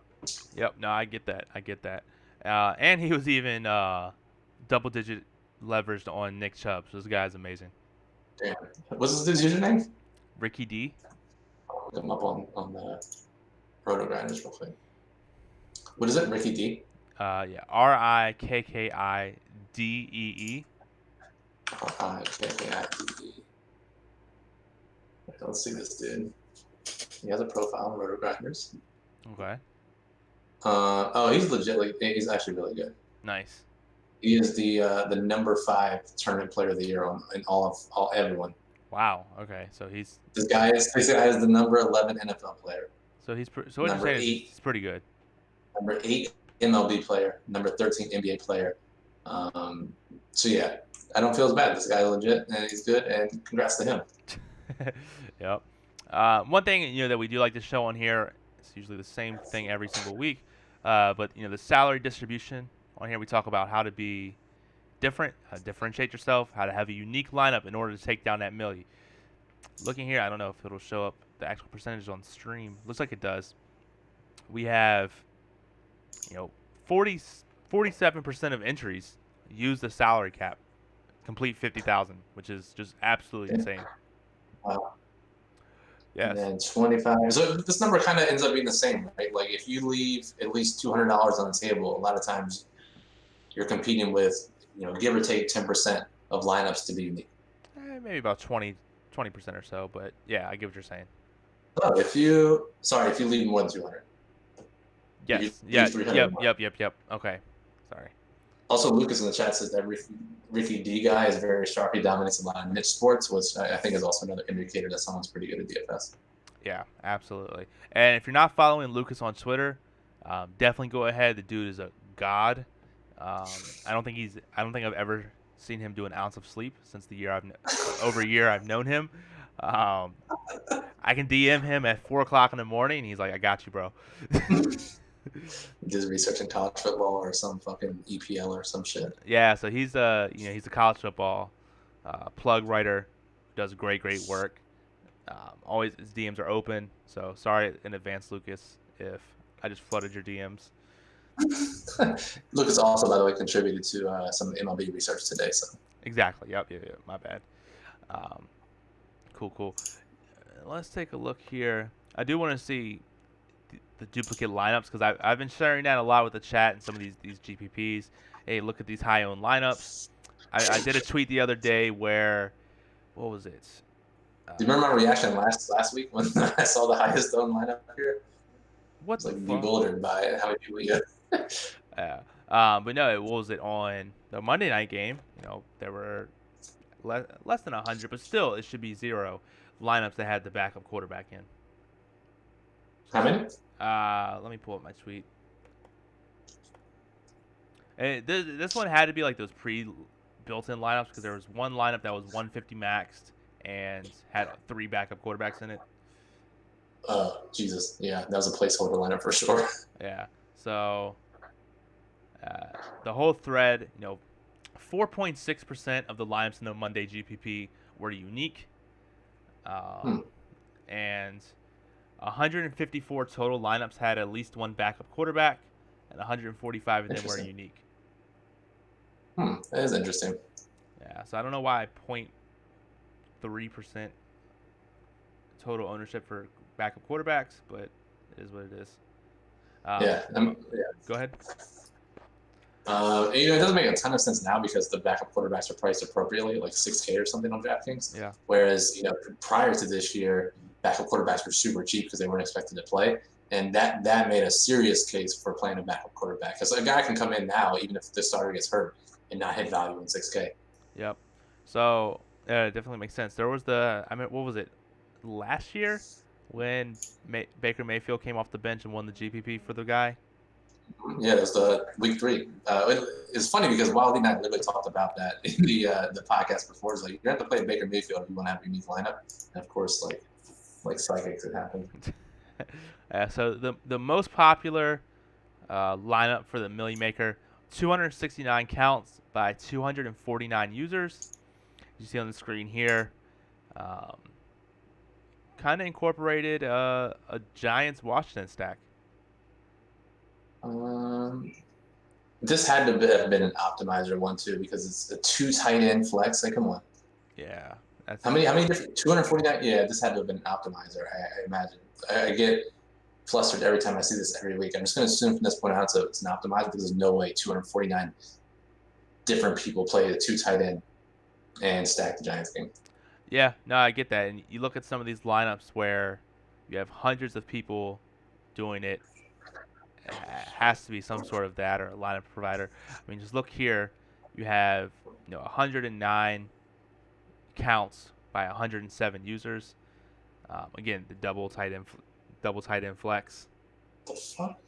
Yep. No, I get that. And he was even double-digit leveraged on Nick Chubb. So this guy's amazing. Damn. What's his username? Ricky D. I'll look him up on the Roto Grinders real quick. What is it? Ricky D? Yeah. RIKKIDEE. RIKKIDEE. Let's see this dude. He has a profile on Roto Grinders. Okay. He's legit. He's actually really good. Nice. He is the number 5 tournament player of the year in all everyone. Wow. Okay. So this guy is the number 11 NFL player. So so what you're saying is he's pretty good. Number 8 MLB player, number 13 NBA player, So yeah, I don't feel as bad. This guy's legit and he's good, and congrats to him. Yep. One thing that we do like to show on here, it's usually the same thing every single week, but the salary distribution on here we talk about how to be different, how to differentiate yourself, how to have a unique lineup in order to take down that milli. Looking here, I don't know if it'll show up the actual percentage on stream. Looks like it does. We have 40 47% of entries use the salary cap, complete 50,000, which is just absolutely insane. And Yes. then 25. So this number kind of ends up being the same, right? Like if you leave at least $200 on the table, a lot of times you're competing with, give or take 10% of lineups to be unique. Maybe about 20% or so, but yeah, I get what you're saying. So if you leave more than 200, if you Yes. Yeah. leave 300 Yep. more. Yep. Yep. Yep. Okay. Sorry. Also, Lucas in the chat says that Ricky D guy is very sharp. He dominates a lot of niche sports, which I think is also another indicator that someone's pretty good at DFS. Yeah, absolutely. And if you're not following Lucas on Twitter, definitely go ahead. The dude is a god. I don't think I've ever seen him do an ounce of sleep since over a year I've known him. I can DM him at 4 o'clock in the morning, and he's like, "I got you, bro." Just researching college football or some fucking EPL or some shit. Yeah, so he's a college football plug writer, does great work. Always his DMs are open. So sorry in advance, Lucas, if I just flooded your DMs. Lucas also, by the way, contributed to some MLB research today. So Exactly. Yep. Yeah. My bad. Um, cool. Let's take a look here. I do want to see the duplicate lineups because I've been sharing that a lot with the chat and some of these GPPs. Hey, look at these high owned lineups. I did a tweet the other day where, what was it? do you remember my reaction last week when I saw the highest owned lineup here? What I was the like fuck? bewildered by how many people you Yeah. But no, what was it on the Monday night game? There were less than 100, but still, it should be zero lineups that had the backup quarterback in. How many? Let me pull up my tweet. And this one had to be like those pre-built-in lineups because there was one lineup that was 150 maxed and had 3 backup quarterbacks in it. Oh, Jesus. Yeah, that was a placeholder lineup for sure. Yeah. So the whole thread, 4.6% of the lineups in the Monday GPP were unique, and 154 total lineups had at least one backup quarterback, and 145 of them were unique. That is interesting. Yeah, so I don't know why 0.3% total ownership for backup quarterbacks, but it is what it is. Yeah. Go ahead. It doesn't make a ton of sense now because the backup quarterbacks are priced appropriately, like 6K or something on DraftKings. Yeah. Whereas, prior to this year, backup quarterbacks were super cheap because they weren't expected to play. And that made a serious case for playing a backup quarterback. Because a guy can come in now, even if the starter gets hurt, and not hit value in 6K. Yep. So, it definitely makes sense. There was what was it? Last year when Baker Mayfield came off the bench and won the GPP for the guy? Yeah, it was the week 3. It's funny because Wildy and I literally talked about that in the podcast before. It's like you have to play Baker Mayfield if you want to have a unique lineup, and of course, like psychics, it happened. So the most popular lineup for the Millie Maker, 269 counts by 249 users. You see on the screen here. Kind of incorporated a Giants Washington stack. This had to have been an optimizer one too because it's a 2 tight end flex. Like, come on. Yeah. How many different 249? Yeah, this had to have been an optimizer. I imagine. I get flustered every time I see this every week. I'm just going to assume from this point on it's an optimizer because there's no way 249 different people play the 2 tight end and stack the Giants game. Yeah, no, I get that. And you look at some of these lineups where you have hundreds of people doing it. It has to be some sort of that or a lineup provider. I mean, just look here. You have 109 counts by 107 users. Again, the double tight end flex. What the fuck?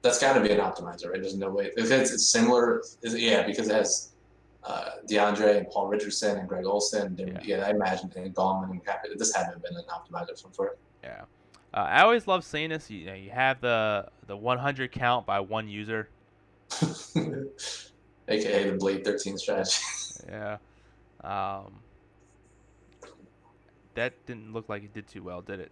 That's got to be an optimizer, right? There's no way. If it's similar, because it has DeAndre and Paul Richardson and Greg Olsen. I imagine and Gallman and Captain. This hadn't been an optimizer of some sort. Yeah. I always love seeing this. You have the 100 count by one user. AKA the Blade 13 strategy. Yeah. That didn't look like it did too well, did it?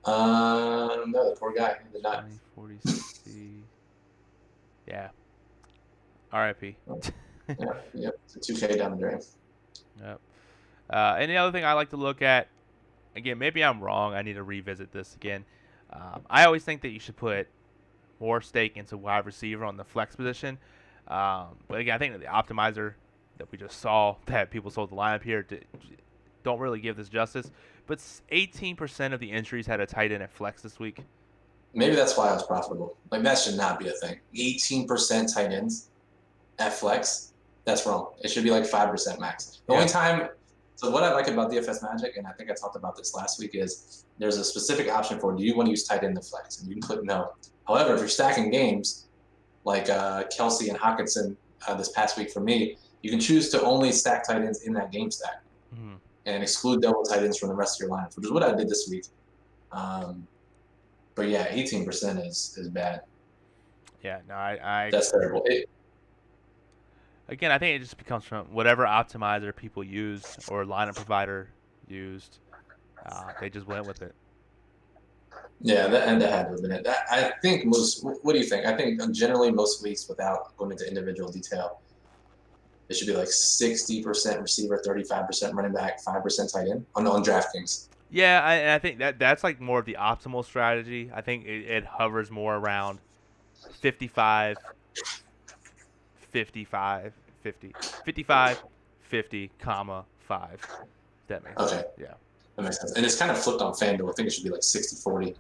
No, the poor guy did not. 20, 40, 60. Yeah. R.I.P. Yep. It's a 2K down the drain. Yep. And the other thing I like to look at, again, maybe I'm wrong. I need to revisit this again. I always think that you should put more stake into wide receiver on the flex position. But again, I think that the optimizer that we just saw that people sold the lineup here don't really give this justice. But 18% of the entries had a tight end at flex this week. Maybe that's why I was profitable. Like, that should not be a thing. 18% tight ends at flex, that's wrong. It should be like 5% max. The only time, so what I like about DFS Magic, and I think I talked about this last week, is there's a specific option for, do you want to use tight end to flex? And you can click no. However, if you're stacking games, like Kelsey and Hawkinson this past week for me, you can choose to only stack tight ends in that game stack and exclude double tight ends from the rest of your lineup, which is what I did this week. But yeah, 18% is bad. Yeah, no, I that's terrible. Again, I think it just becomes from whatever optimizer people used or lineup provider used. They just went with it. Yeah, that had to have been it. I think most. What do you think? I think generally most weeks, without going into individual detail, it should be like 60% receiver, 35% running back, 5% tight end on DraftKings. Yeah, I think that's like more of the optimal strategy. I think it hovers more around 55, 55, 50, 55, 50, comma 5. That makes sense. Yeah. That makes sense. And it's kind of flipped on FanDuel. I think it should be like 60-40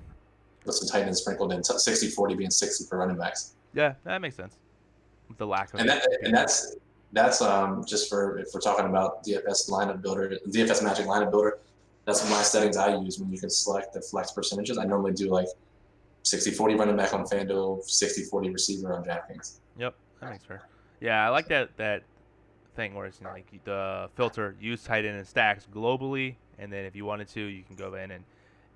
with some tight ends sprinkled in, 60-40 being 60 for running backs. Yeah, that makes sense. With the lack of that's just for, if we're talking about DFS lineup builder, DFS Magic lineup builder, that's my settings I use when you can select the flex percentages. I normally do like 60-40 running back on FanDuel, 60-40 receiver on DraftKings. Yep, that makes sense. Yeah, I like that thing where it's like the filter, use tight end and stacks globally, and then if you wanted to, you can go in and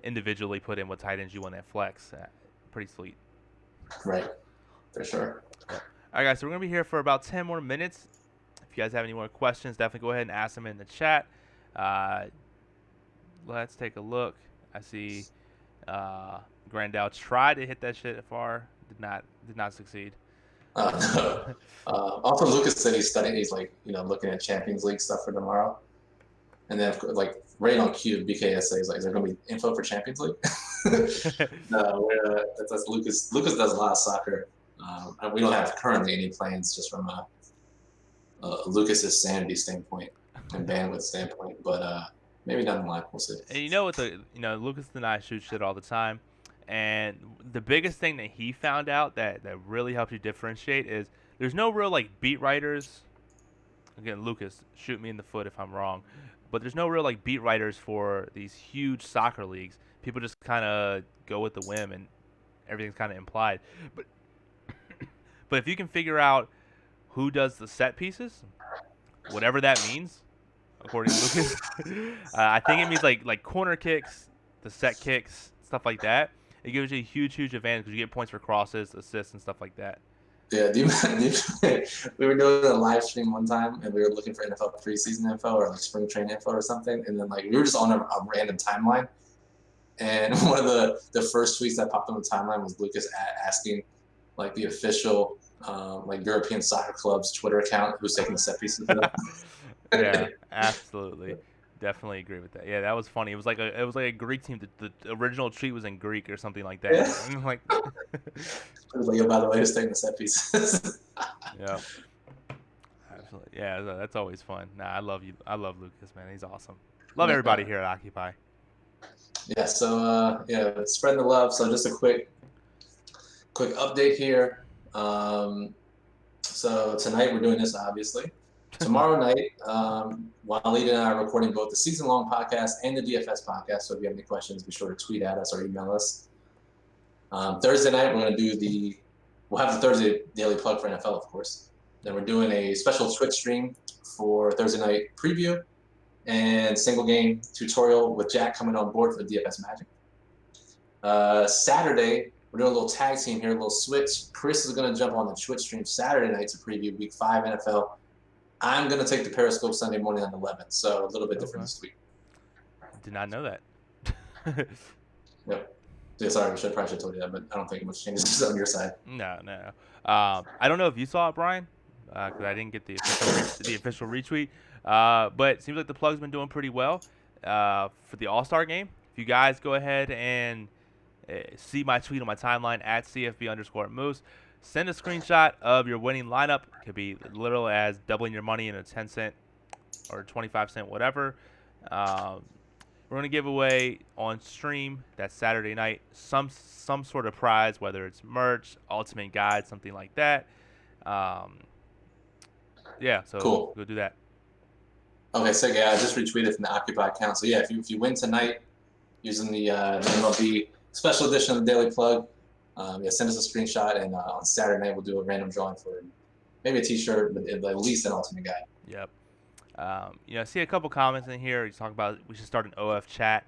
individually put in what tight ends you want at flex. Pretty sweet. Right, for sure. All right, guys, so we're going to be here for about 10 more minutes. If you guys have any more questions, definitely go ahead and ask them in the chat. Let's take a look. I see Grandal tried to hit that shit far. Did not succeed. Also, Lucas said he's studying. He's like, looking at Champions League stuff for tomorrow. And then, like, right on cue, BKSA is like, is there going to be info for Champions League? No, that's Lucas. Lucas does a lot of soccer. We don't have currently any plans, just from Lucas's sanity standpoint and bandwidth standpoint. But maybe down the line, we'll see. And Lucas and I shoot shit all the time. And the biggest thing that he found out that really helps you differentiate is there's no real like beat writers. Again, Lucas, shoot me in the foot if I'm wrong, but there's no real like beat writers for these huge soccer leagues. People just kind of go with the whim and everything's kind of implied. But if you can figure out who does the set pieces, whatever that means, according to Lucas, I think it means like corner kicks, the set kicks, stuff like that. It gives you a huge advantage because you get points for crosses, assists, and stuff like that. Yeah, we were doing a live stream one time, and we were looking for NFL preseason info or like spring training info or something, and then like we were just on a random timeline, and one of the first tweets that popped on the timeline was Lucas asking like the official like European soccer club's Twitter account who's taking the set pieces for them. Yeah, absolutely. Definitely agree with that. Yeah, that was funny. It was like a Greek team. The original tweet was in Greek or something like that. Yeah. And like, it was like, oh, by the way, who's taking the set pieces? Yeah, absolutely. Yeah, that's always fun. Nah, I love you. I love Lucas, man. He's awesome. Love everybody here at Occupy. Yeah. So spreading the love. So just a quick update here. So tonight we're doing this, obviously. Tomorrow night, Waleed and I are recording both the season-long podcast and the DFS podcast. So if you have any questions, be sure to tweet at us or email us. Thursday night, we'll have the Thursday daily plug for NFL, of course. Then we're doing a special Twitch stream for Thursday night preview and single game tutorial with Jack coming on board for DFS Magic. Saturday, we're doing a little tag team here, a little switch. Chris is going to jump on the Twitch stream Saturday night to preview Week 5 NFL. I'm going to take the Periscope Sunday morning on 11, so a little bit different this week. Did not know that. Yep. Yeah, sorry, I probably should have told you that, but I don't think much changes on your side. No. I don't know if you saw it, Brian, because I didn't get the official retweet. But it seems like the plug's been doing pretty well for the All-Star game. If you guys go ahead and see my tweet on my timeline at CFB_Moose, send a screenshot of your winning lineup. It could be little as doubling your money in a 10-cent or 25-cent, whatever. We're going to give away on stream that Saturday night some sort of prize, whether it's merch, ultimate guide, something like that. Yeah, so cool. Go do that. Okay, so yeah, I just retweeted from the Occupy account. So yeah, if you win tonight using the MLB special edition of the Daily Plug, send us a screenshot, and on Saturday night we'll do a random drawing for maybe a T-shirt, but at least an ultimate guide. Yep. I see a couple comments in here. You talk about we should start an OF chat.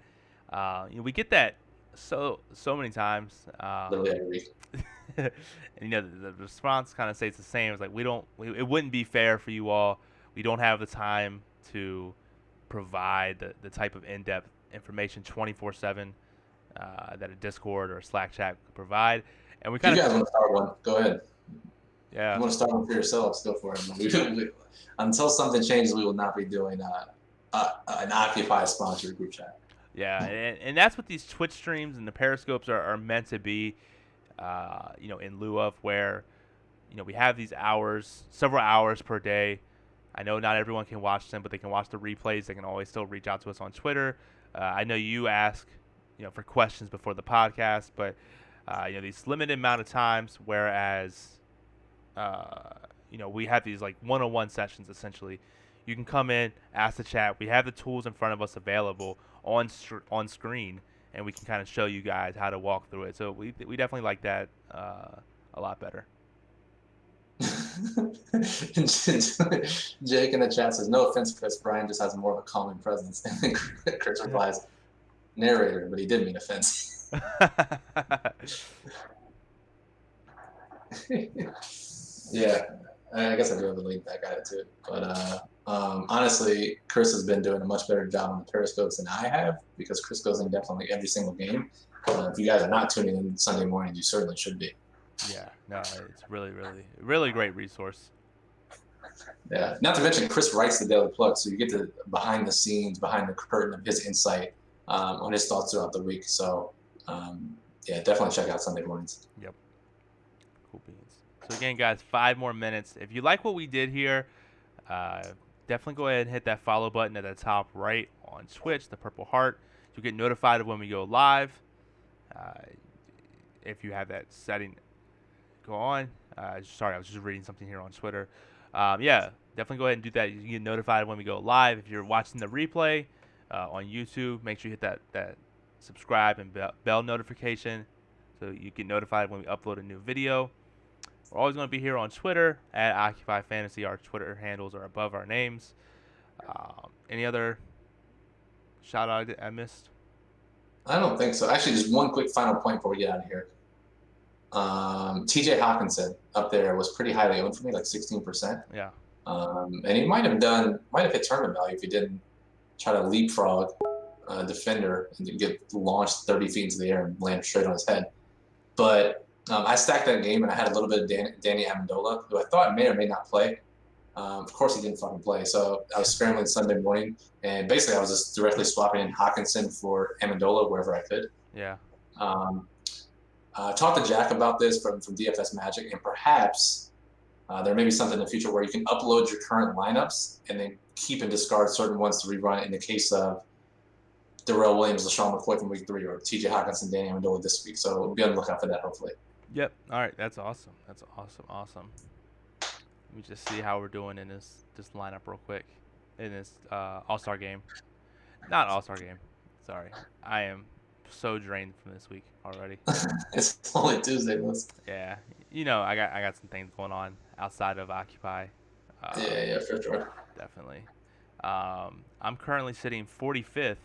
We get that so many times. Literally every week. And the response kind of stays the same. It's like it wouldn't be fair for you all. We don't have the time to provide the type of in-depth information 24/7 that a Discord or a Slack chat could provide. And we kind of. You guys want to start one? Go ahead. Yeah. You want to start one for yourselves? Go for it. Until something changes, we will not be doing an Occupy sponsored group chat. Yeah, and that's what these Twitch streams and the Periscopes are meant to be. In lieu of where, we have these hours, several hours per day. I know not everyone can watch them, but they can watch the replays. They can always still reach out to us on Twitter. I know you ask, for questions before the podcast, but these limited amount of times. Whereas, we have these like one-on-one sessions essentially. You can come in, ask the chat. We have the tools in front of us available on screen, and we can kind of show you guys how to walk through it. So we definitely like that a lot better. Jake in the chat says, "No offense, Chris. Brian just has more of a calming presence." And Chris replies, "Narrator," but he did mean offense. Yeah, I guess I do have a laid back attitude, but honestly, Chris has been doing a much better job on the Periscopes than I have, because Chris goes in definitely every single game. If you guys are not tuning in Sunday mornings, you certainly should be. Yeah, no, it's really great resource. Yeah, not to mention Chris writes the Daily Plug, so you get the behind the scenes, behind the curtain of his insight on his thoughts throughout the week. So, definitely check out Sunday mornings. Yep. Cool beans. So again, guys, 5 more minutes. If you like what we did here, definitely go ahead and hit that follow button at the top right on Twitch, the purple heart. You'll get notified of when we go live. If you have that setting, go on. Sorry, I was just reading something here on Twitter. Definitely go ahead and do that. You can get notified when we go live. If you're watching the replay on YouTube, make sure you hit that subscribe and bell notification so you get notified when we upload a new video. We're always going to be here on Twitter at Occupy Fantasy. Our Twitter handles are above our names. Any other shout out I missed? I don't think so. Actually, just one quick final point before we get out of here. TJ Hawkinson up there was pretty highly owned for me, like 16%. Yeah. And he might have hit tournament value if he didn't try to leapfrog a defender and get launched 30 feet into the air and land straight on his head. But I stacked that game, and I had a little bit of Danny Amendola, who I thought may or may not play. Of course, he didn't fucking play. So I was scrambling Sunday morning, and basically I was just directly swapping in Hawkinson for Amendola wherever I could. Yeah. Talk to Jack about this from DFS Magic, and perhaps there may be something in the future where you can upload your current lineups and then keep and discard certain ones to rerun in the case of Darrell Williams, LaShawn McCoy from week 3, or TJ Hawkinson, Danny Amendola this week. So we'll be on the lookout for that, hopefully. Yep. All right. That's awesome. Awesome. Let me just see how we're doing in this lineup real quick in this All-Star game. Not All-Star game. Sorry. I am so drained from this week already. It's only Tuesday, Liz. Yeah, I got some things going on outside of Occupy. Yeah, for sure. Definitely. I'm currently sitting 45th,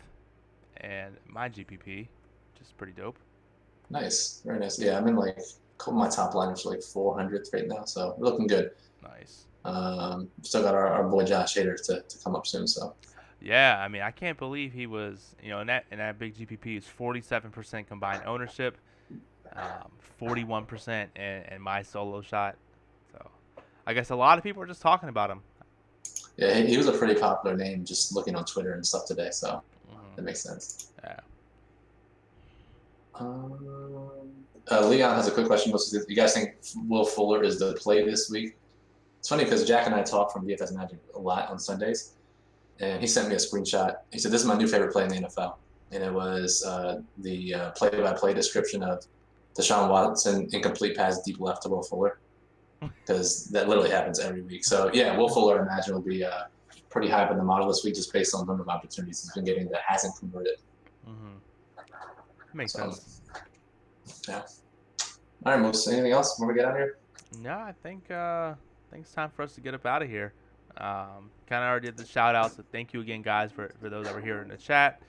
and my GPP, which is pretty dope. Nice, very nice. Yeah, I'm in like a couple of my top liners for like 400th right now, so we're looking good. Nice. Still got our boy Josh Hader to come up soon, so. Yeah, I mean, I can't believe he was, in that big GPP is 47% combined ownership, 41% in my solo shot. So, I guess a lot of people are just talking about him. Yeah, he was a pretty popular name just looking on Twitter and stuff today, so that makes sense. Yeah. Leon has a quick question. You guys think Will Fuller is the play this week? It's funny because Jack and I talk from DFS Magic a lot on Sundays, and he sent me a screenshot. He said, "This is my new favorite play in the NFL," and it was the play-by-play description of Deshaun Watson incomplete pass deep left to Will Fuller, because that literally happens every week. So yeah, Will Fuller, I imagine, will be pretty high up in the model this week just based on the number of opportunities he's been getting that hasn't converted. Makes sense. Yeah. All right, Moose. Anything else before we get out of here? No, I think it's time for us to get up out of here. Kind of already did the shout outs, so thank you again, guys, for those that were here in the chat.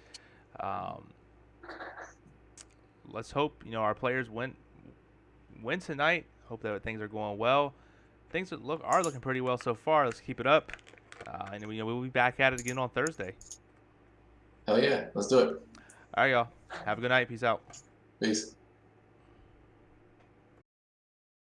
Let's hope our players win tonight. Hope that things are going well. Things are looking pretty well so far. Let's keep it up, and we'll be back at it again on Thursday. Hell yeah, let's do it. All right, y'all. Have a good night. Peace out. Peace.